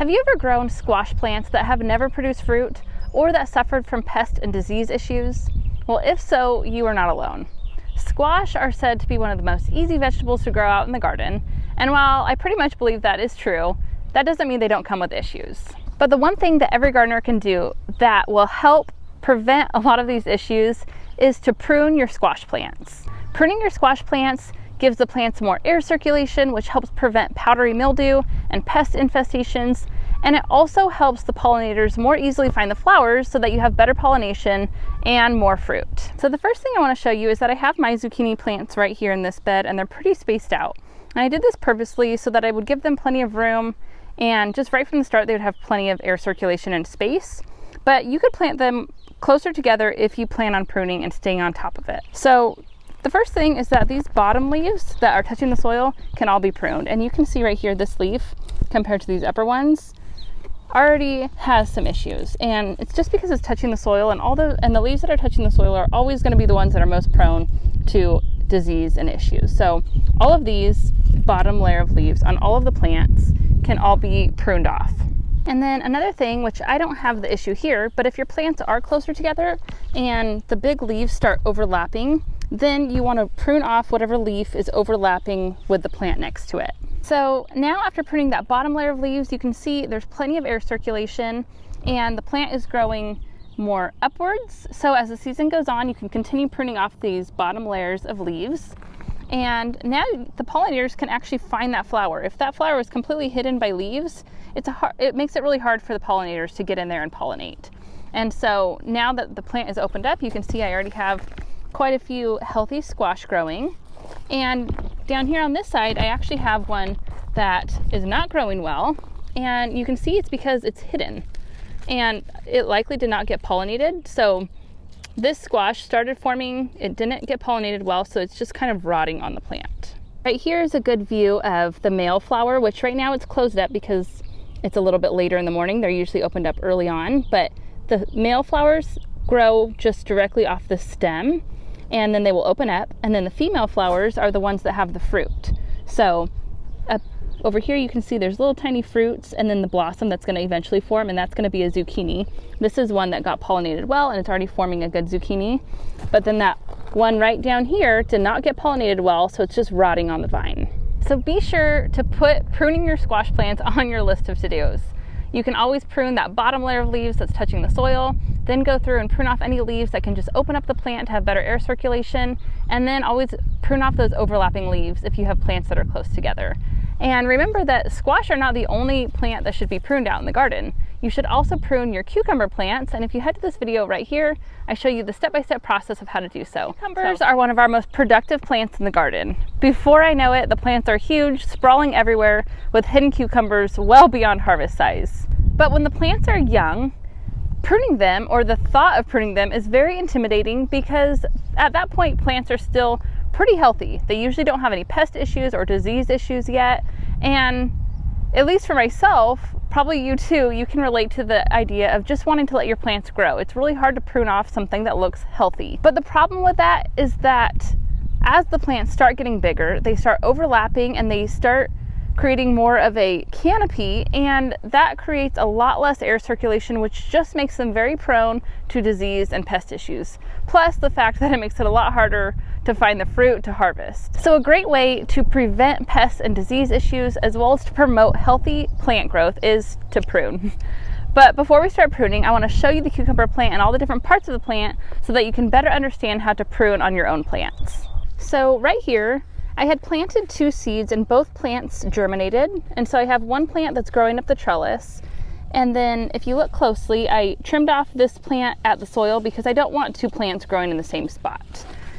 Have you ever grown squash plants that have never produced fruit or that suffered from pest and disease issues? Well, if so, you are not alone. Squash are said to be one of the most easy vegetables to grow out in the garden, and while I pretty much believe that is true, that doesn't mean they don't come with issues. But the one thing that every gardener can do that will help prevent a lot of these issues is to prune your squash plants. Pruning your squash plants gives the plants more air circulation, which helps prevent powdery mildew and pest infestations, and it also helps the pollinators more easily find the flowers so that you have better pollination and more fruit. So the first thing I want to show you is that I have my zucchini plants right here in this bed, and they're pretty spaced out. And I did this purposely so that I would give them plenty of room, and just right from the start they would have plenty of air circulation and space. But you could plant them closer together if you plan on pruning and staying on top of it. So the first thing is that these bottom leaves that are touching the soil can all be pruned. And you can see right here, this leaf compared to these upper ones already has some issues. And it's just because it's touching the soil, and the leaves that are touching the soil are always gonna be the ones that are most prone to disease and issues. So all of these bottom layer of leaves on all of the plants can all be pruned off. And then another thing, which I don't have the issue here, but if your plants are closer together and the big leaves start overlapping, then you want to prune off whatever leaf is overlapping with the plant next to it. So now after pruning that bottom layer of leaves, you can see there's plenty of air circulation and the plant is growing more upwards. So as the season goes on, you can continue pruning off these bottom layers of leaves. And now the pollinators can actually find that flower. If that flower is completely hidden by leaves, it makes it really hard for the pollinators to get in there and pollinate. And so now that the plant is opened up, you can see I already have quite a few healthy squash growing. And down here on this side, I actually have one that is not growing well. And you can see it's because it's hidden. And it likely did not get pollinated. So this squash started forming, it didn't get pollinated well, so it's just kind of rotting on the plant. Right here is a good view of the male flower, which right now it's closed up because it's a little bit later in the morning. They're usually opened up early on, but the male flowers grow just directly off the stem, and then they will open up, and then the female flowers are the ones that have the fruit. So over here you can see there's little tiny fruits and then the blossom that's going to eventually form, and that's going to be a zucchini. This is one that got pollinated well and it's already forming a good zucchini. But then that one right down here did not get pollinated well, so it's just rotting on the vine. So be sure to put pruning your squash plants on your list of to-dos. You can always prune that bottom layer of leaves that's touching the soil, then go through and prune off any leaves that can just open up the plant to have better air circulation, and then always prune off those overlapping leaves if you have plants that are close together. And remember that squash are not the only plant that should be pruned out in the garden. You should also prune your cucumber plants, and if you head to this video right here, I show you the step-by-step process of how to do so. Cucumbers are one of our most productive plants in the garden. Before I know it, the plants are huge, sprawling everywhere, with hidden cucumbers well beyond harvest size. But when the plants are young, pruning them, or the thought of pruning them, is very intimidating because at that point plants are still pretty healthy. They usually don't have any pest issues or disease issues yet, and at least for myself, probably you too, you can relate to the idea of just wanting to let your plants grow. It's really hard to prune off something that looks healthy. But the problem with that is that as the plants start getting bigger, they start overlapping and they start creating more of a canopy, and that creates a lot less air circulation, which just makes them very prone to disease and pest issues. Plus the fact that it makes it a lot harder to find the fruit to harvest. So a great way to prevent pests and disease issues, as well as to promote healthy plant growth, is to prune. But before we start pruning, I want to show you the cucumber plant and all the different parts of the plant so that you can better understand how to prune on your own plants. So right here, I had planted 2 seeds and both plants germinated, and so I have one plant that's growing up the trellis, and then if you look closely, I trimmed off this plant at the soil because I don't want 2 plants growing in the same spot.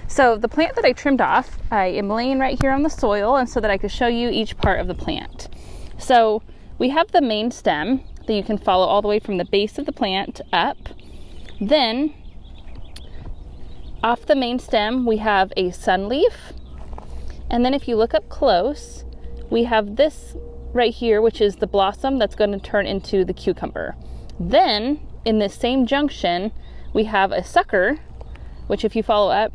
So the plant that I trimmed off, I am laying right here on the soil, and so that I could show you each part of the plant. So we have the main stem that you can follow all the way from the base of the plant up. Then off the main stem we have a sun leaf. And then if you look up close, we have this right here, which is the blossom that's going to turn into the cucumber. Then in this same junction, we have a sucker, which if you follow up,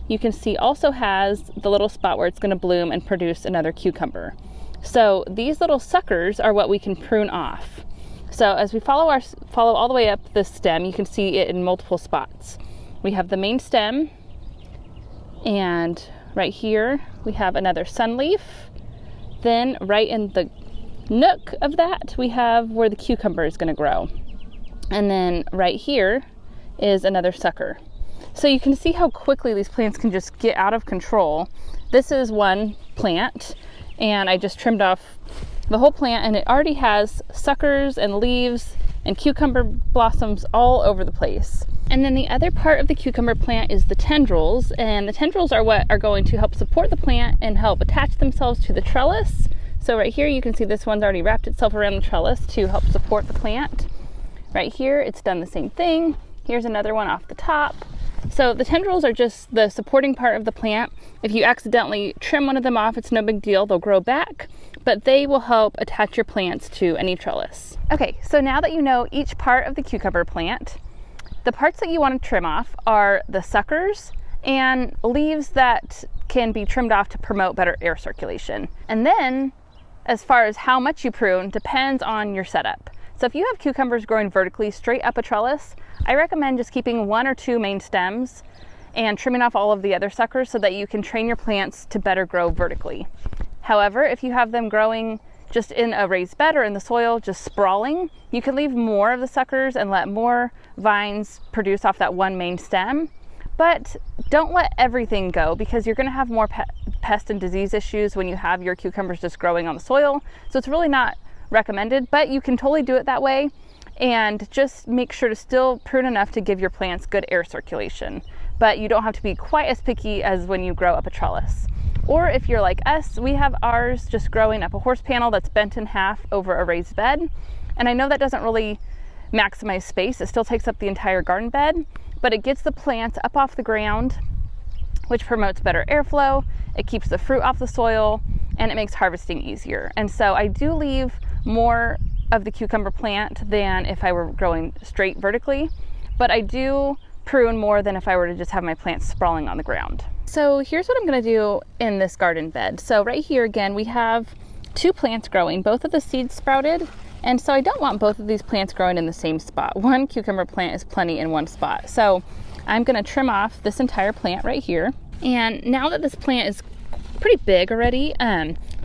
you can see also has the little spot where it's going to bloom and produce another cucumber. So these little suckers are what we can prune off. So as we follow all the way up the stem, you can see it in multiple spots. We have the main stem, and right here we have another sun leaf. Then right in the nook of that, we have where the cucumber is going to grow. And then right here is another sucker. So you can see how quickly these plants can just get out of control. This is one plant, and I just trimmed off the whole plant, and it already has suckers and leaves and cucumber blossoms all over the place. And then the other part of the cucumber plant is the tendrils, and the tendrils are what are going to help support the plant and help attach themselves to the trellis. So right here you can see this one's already wrapped itself around the trellis to help support the plant. Right here it's done the same thing. Here's another one off the top. So the tendrils are just the supporting part of the plant. If you accidentally trim one of them off, it's no big deal, they'll grow back, but they will help attach your plants to any trellis. Okay, so now that you know each part of the cucumber plant, the parts that you want to trim off are the suckers and leaves that can be trimmed off to promote better air circulation. And then, as far as how much you prune, depends on your setup. So if you have cucumbers growing vertically straight up a trellis, I recommend just keeping 1 or 2 main stems and trimming off all of the other suckers so that you can train your plants to better grow vertically. However, if you have them growing just in a raised bed or in the soil, just sprawling, you can leave more of the suckers and let more vines produce off that one main stem. But don't let everything go, because you're going to have more pest and disease issues when you have your cucumbers just growing on the soil. So it's really not recommended, but you can totally do it that way, and just make sure to still prune enough to give your plants good air circulation. But you don't have to be quite as picky as when you grow up a trellis. Or if you're like us, we have ours just growing up a horse panel that's bent in half over a raised bed. And I know that doesn't really maximize space. It still takes up the entire garden bed, but it gets the plants up off the ground, which promotes better airflow. It keeps the fruit off the soil, and it makes harvesting easier. And so I do leave more of the cucumber plant than if I were growing straight vertically, but I do prune more than if I were to just have my plants sprawling on the ground. So here's what I'm going to do in this garden bed. So right here again, we have 2 plants growing. Both of the seeds sprouted, and so I don't want both of these plants growing in the same spot. One cucumber plant is plenty in one spot. So I'm going to trim off this entire plant right here. And now that this plant is pretty big already,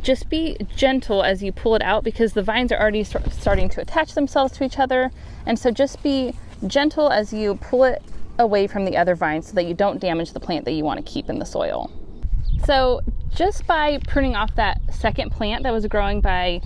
just be gentle as you pull it out, because the vines are already starting to attach themselves to each other. And so just be gentle as you pull it away from the other vines so that you don't damage the plant that you want to keep in the soil. So just by pruning off that second plant that was growing by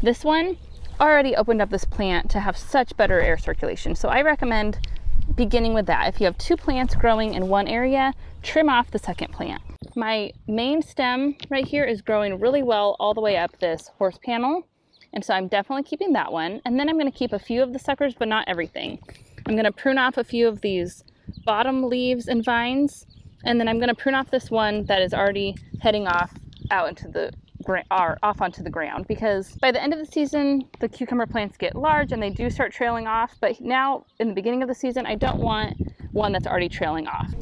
this one, already opened up this plant to have such better air circulation. So I recommend beginning with that. If you have 2 plants growing in one area, trim off the second plant. My main stem right here is growing really well all the way up this horse panel, and so I'm definitely keeping that one. And then I'm going to keep a few of the suckers, but not everything. I'm going to prune off a few of these bottom leaves and vines, and then I'm going to prune off this one that is already heading off out into the off onto the ground, because by the end of the season the cucumber plants get large and they do start trailing off. But now in the beginning of the season, I don't want one that's already trailing off.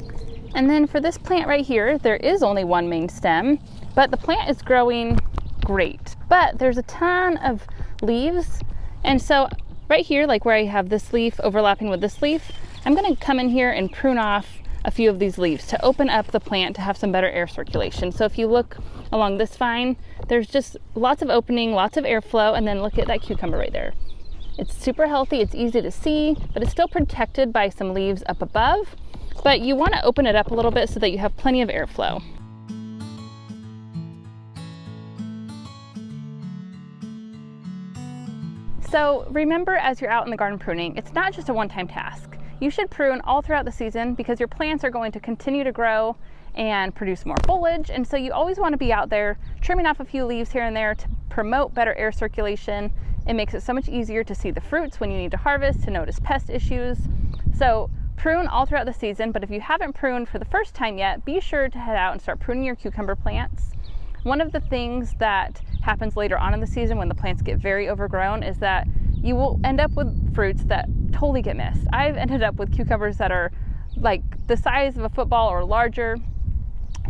And then for this plant right here, there is only 1 main stem, but the plant is growing great, but there's a ton of leaves. And so right here, like where I have this leaf overlapping with this leaf, I'm going to come in here and prune off a few of these leaves to open up the plant to have some better air circulation. So if you look along this vine, there's just lots of opening, lots of airflow, and then look at that cucumber right there. It's super healthy, it's easy to see, but it's still protected by some leaves up above. But you want to open it up a little bit so that you have plenty of airflow. So remember, as you're out in the garden pruning, it's not just a one-time task. You should prune all throughout the season, because your plants are going to continue to grow and produce more foliage. And so you always want to be out there trimming off a few leaves here and there to promote better air circulation. It makes it so much easier to see the fruits when you need to harvest, to notice pest issues. So prune all throughout the season, but if you haven't pruned for the first time yet, be sure to head out and start pruning your cucumber plants. One of the things that happens later on in the season when the plants get very overgrown is that you will end up with fruits that totally get missed. I've ended up with cucumbers that are like the size of a football or larger,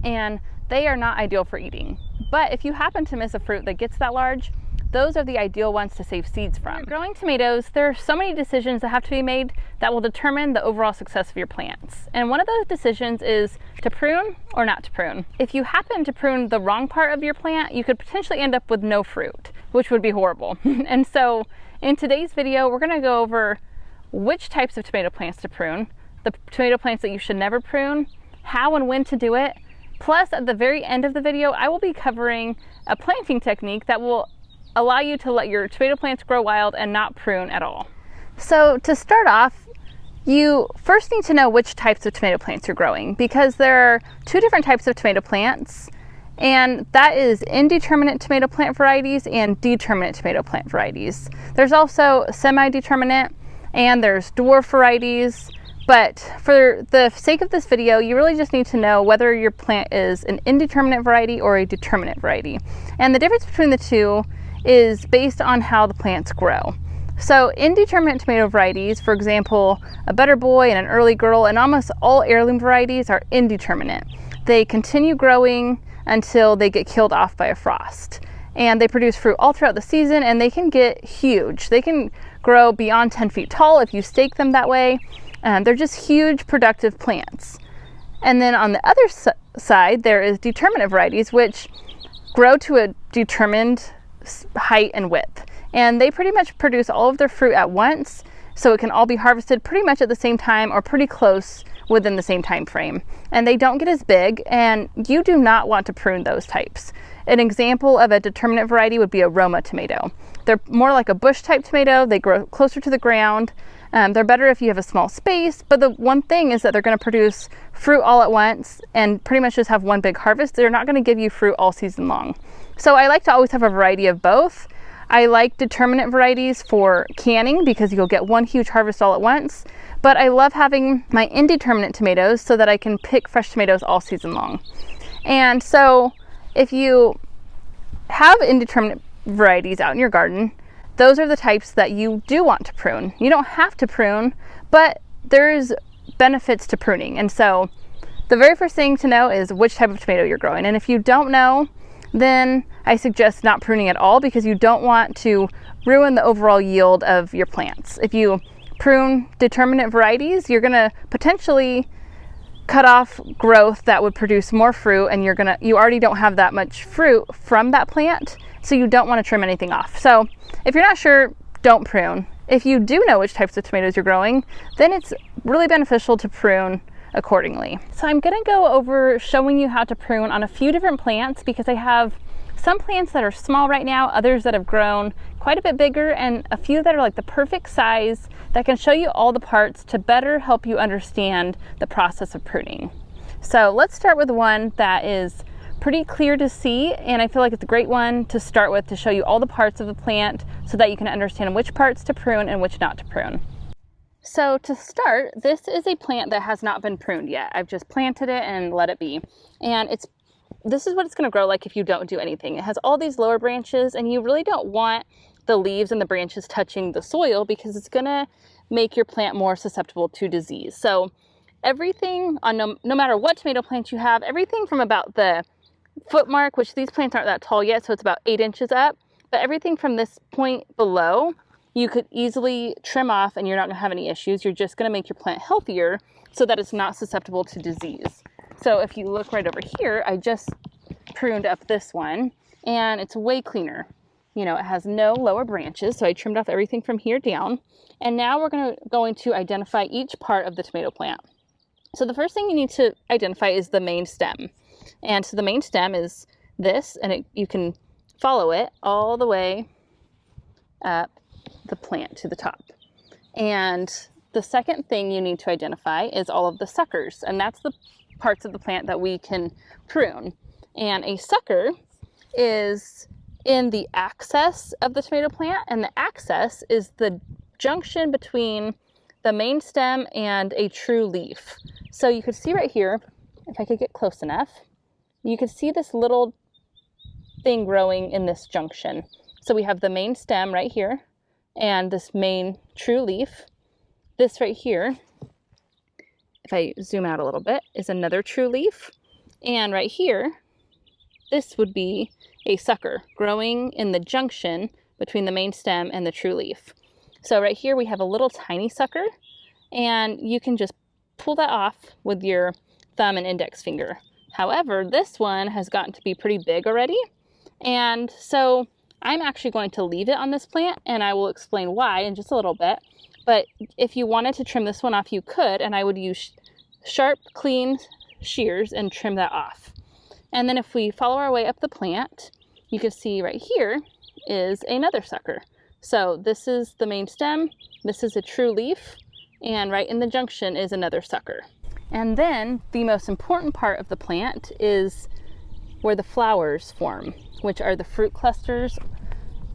and they are not ideal for eating. But if you happen to miss a fruit that gets that large, those are the ideal ones to save seeds from. When you're growing tomatoes, there are so many decisions that have to be made that will determine the overall success of your plants. And one of those decisions is to prune or not to prune. If you happen to prune the wrong part of your plant, you could potentially end up with no fruit, which would be horrible. And so in today's video, we're gonna go over which types of tomato plants to prune, the tomato plants that you should never prune, how and when to do it. Plus, at the very end of the video, I will be covering a planting technique that will allow you to let your tomato plants grow wild and not prune at all. So to start off, you first need to know which types of tomato plants you're growing, because there are two different types of tomato plants, and that is indeterminate tomato plant varieties and determinate tomato plant varieties. There's also semi-determinate and there's dwarf varieties. But for the sake of this video, you really just need to know whether your plant is an indeterminate variety or a determinate variety. And the difference between the two is based on how the plants grow. So indeterminate tomato varieties, for example, a Better Boy and an Early Girl, and almost all heirloom varieties are indeterminate. They continue growing until they get killed off by a frost. And they produce fruit all throughout the season, and they can get huge. They can grow beyond 10 feet tall if you stake them that way. They're just huge productive plants. And then on the other side, there is determinate varieties, which grow to a determined height and width. And they pretty much produce all of their fruit at once, so it can all be harvested pretty much at the same time or pretty close within the same time frame. And they don't get as big, and you do not want to prune those types. An example of a determinate variety would be a Roma tomato. They're more like a bush type tomato. They grow closer to the ground. They're better if you have a small space, but the one thing is that they're going to produce fruit all at once and pretty much just have one big harvest. They're not going to give you fruit all season long. So I like to always have a variety of both. I like determinate varieties for canning because you'll get one huge harvest all at once, but I love having my indeterminate tomatoes so that I can pick fresh tomatoes all season long. And so if you have indeterminate varieties out in your garden, those are the types that you do want to prune. You don't have to prune, but there's benefits to pruning. And so the very first thing to know is which type of tomato you're growing. And if you don't know, then I suggest not pruning at all, because you don't want to ruin the overall yield of your plants. If you prune determinate varieties, you're gonna potentially cut off growth that would produce more fruit, and you already don't have that much fruit from that plant, so you don't want to trim anything off. So if you're not sure, don't prune. If you do know which types of tomatoes you're growing, then it's really beneficial to prune accordingly. So I'm gonna go over showing you how to prune on a few different plants, because I have some plants that are small right now, others that have grown quite a bit bigger, and a few that are like the perfect size that can show you all the parts to better help you understand the process of pruning. So let's start with one that is pretty clear to see, and I feel like it's a great one to start with to show you all the parts of the plant so that you can understand which parts to prune and which not to prune. So to start, this is a plant that has not been pruned yet. I've just planted it and let it be. And this is what it's going to grow like if you don't do anything. It has all these lower branches, and you really don't want the leaves and the branches touching the soil, because it's going to make your plant more susceptible to disease. So everything, on no matter what tomato plant you have, everything from about the foot mark, which these plants aren't that tall yet, so it's about 8 inches up, but everything from this point below, you could easily trim off and you're not going to have any issues. You're just going to make your plant healthier so that it's not susceptible to disease. So if you look right over here, I just pruned up this one, and it's way cleaner. You know, it has no lower branches, so I trimmed off everything from here down. And now we're going to identify each part of the tomato plant. So the first thing you need to identify is the main stem. And so the main stem is this, and you can follow it all the way up the plant to the top. And the second thing you need to identify is all of the suckers, and that's the parts of the plant that we can prune. And a sucker is in the axis of the tomato plant, and the axis is the junction between the main stem and a true leaf. So you could see right here, if I could get close enough, you could see this little thing growing in this junction. So we have the main stem right here, and this main true leaf. This right here, if I zoom out a little bit, is another true leaf. And right here, this would be a sucker growing in the junction between the main stem and the true leaf. So right here we have a little tiny sucker, and you can just pull that off with your thumb and index finger. However, this one has gotten to be pretty big already, and so I'm actually going to leave it on this plant, and I will explain why in just a little bit. But if you wanted to trim this one off, you could, and I would use sharp, clean shears and trim that off. And then if we follow our way up the plant, you can see right here is another sucker. So this is the main stem, this is a true leaf, and right in the junction is another sucker. And then the most important part of the plant is where the flowers form, which are the fruit clusters.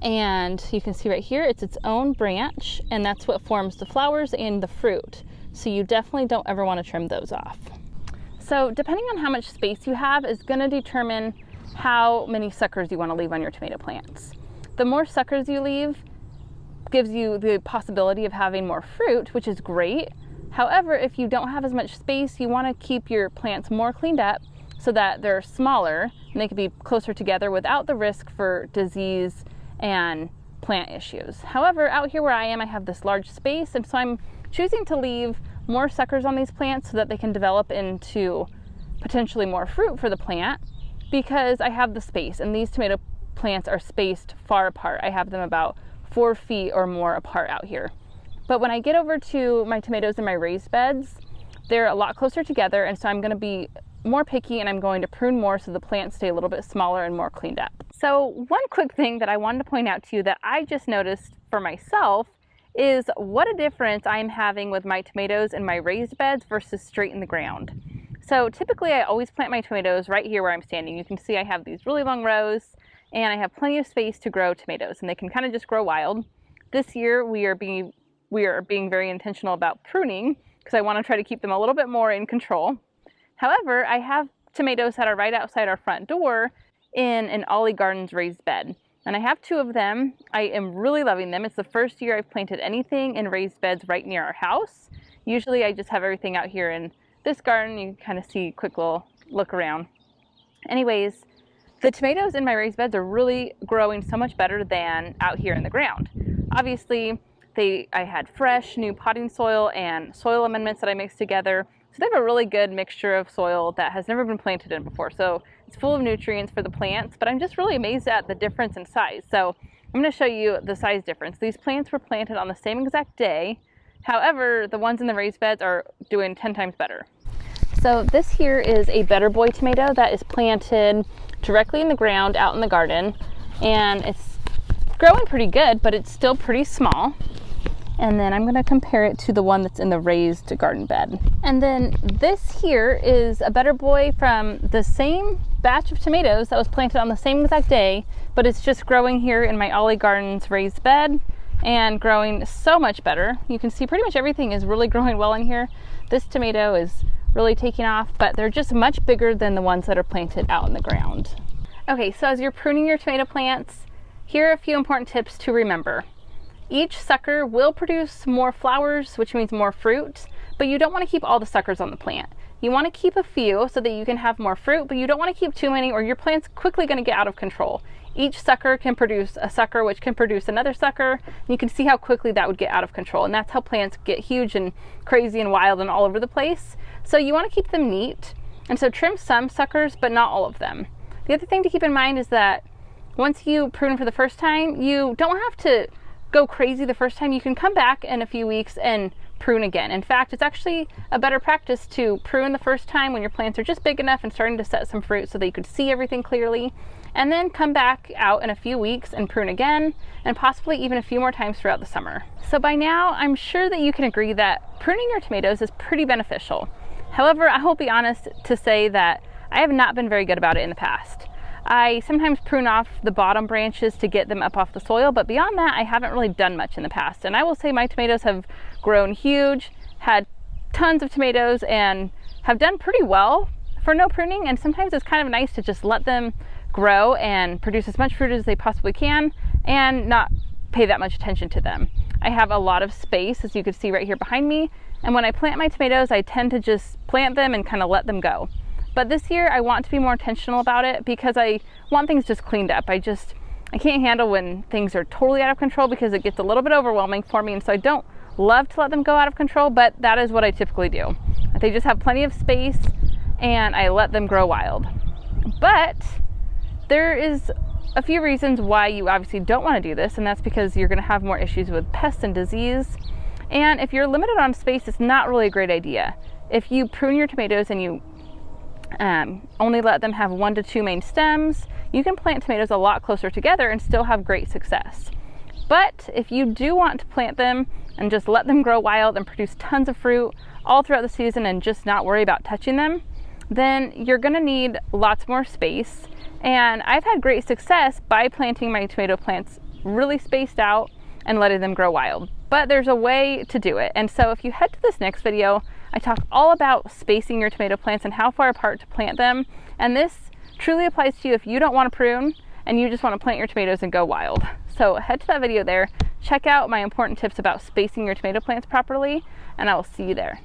And you can see right here, it's its own branch, and that's what forms the flowers and the fruit. So you definitely don't ever want to trim those off. So depending on how much space you have is going to determine how many suckers you want to leave on your tomato plants. The more suckers you leave gives you the possibility of having more fruit, which is great. However, if you don't have as much space, you want to keep your plants more cleaned up so that they're smaller and they can be closer together without the risk for disease and plant issues. However, out here where I am, I have this large space, and so I'm choosing to leave more suckers on these plants so that they can develop into potentially more fruit for the plant, because I have the space, and these tomato plants are spaced far apart. I have them about 4 feet or more apart out here. But when I get over to my tomatoes in my raised beds, they're a lot closer together, and so I'm going to be more picky, and I'm going to prune more so the plants stay a little bit smaller and more cleaned up. So one quick thing that I wanted to point out to you that I just noticed for myself is what a difference I'm having with my tomatoes in my raised beds versus straight in the ground. So typically I always plant my tomatoes right here where I'm standing. You can see I have these really long rows, and I have plenty of space to grow tomatoes, and they can kind of just grow wild. This year we are being very intentional about pruning because I want to try to keep them a little bit more in control. However, I have tomatoes that are right outside our front door in an Olive Garden's raised bed, and I have 2 of them. I am really loving them. It's the first year I've planted anything in raised beds right near our house. Usually I just have everything out here in this garden. You can kind of see a quick little look around. Anyways, the tomatoes in my raised beds are really growing so much better than out here in the ground. Obviously, I had fresh new potting soil and soil amendments that I mixed together. So they have a really good mixture of soil that has never been planted in before. So it's full of nutrients for the plants, but I'm just really amazed at the difference in size. So I'm going to show you the size difference. These plants were planted on the same exact day. However, the ones in the raised beds are doing 10 times better. So this here is a Better Boy tomato that is planted directly in the ground out in the garden, and it's growing pretty good, but it's still pretty small. And then I'm going to compare it to the one that's in the raised garden bed. And then this here is a Better Boy from the same batch of tomatoes that was planted on the same exact day, but it's just growing here in my Olive Garden's raised bed and growing so much better. You can see pretty much everything is really growing well in here. This tomato is really taking off, but they're just much bigger than the ones that are planted out in the ground. Okay, so as you're pruning your tomato plants, here are a few important tips to remember. Each sucker will produce more flowers, which means more fruit, but you don't want to keep all the suckers on the plant. You want to keep a few so that you can have more fruit, but you don't want to keep too many or your plant's quickly going to get out of control. Each sucker can produce a sucker, which can produce another sucker. And you can see how quickly that would get out of control, and that's how plants get huge and crazy and wild and all over the place. So you want to keep them neat, and so trim some suckers, but not all of them. The other thing to keep in mind is that once you prune for the first time, you don't have to go crazy the first time. You can come back in a few weeks and prune again. In fact, it's actually a better practice to prune the first time when your plants are just big enough and starting to set some fruit so that you could see everything clearly, and then come back out in a few weeks and prune again, and possibly even a few more times throughout the summer. So by now, I'm sure that you can agree that pruning your tomatoes is pretty beneficial. However, I will be honest to say that I have not been very good about it in the past. I sometimes prune off the bottom branches to get them up off the soil, but beyond that, I haven't really done much in the past. And I will say my tomatoes have grown huge, had tons of tomatoes, and have done pretty well for no pruning. And sometimes it's kind of nice to just let them grow and produce as much fruit as they possibly can and not pay that much attention to them. I have a lot of space, as you can see right here behind me. And when I plant my tomatoes, I tend to just plant them and kind of let them go. But this year I want to be more intentional about it because I want things just cleaned up. I I can't handle when things are totally out of control because it gets a little bit overwhelming for me, and so I don't love to let them go out of control, but that is what I typically do. They just have plenty of space and I let them grow wild. But there is a few reasons why you obviously don't want to do this, and that's because you're going to have more issues with pests and disease. And if you're limited on space, it's not really a great idea. If you prune your tomatoes and you only let them have 1 to 2 main stems, you can plant tomatoes a lot closer together and still have great success. But if you do want to plant them and just let them grow wild and produce tons of fruit all throughout the season and just not worry about touching them, then you're going to need lots more space. And I've had great success by planting my tomato plants really spaced out and letting them grow wild. But there's a way to do it. And so if you head to this next video, I talk all about spacing your tomato plants and how far apart to plant them. And this truly applies to you if you don't want to prune and you just want to plant your tomatoes and go wild. So head to that video there, check out my important tips about spacing your tomato plants properly, and I will see you there.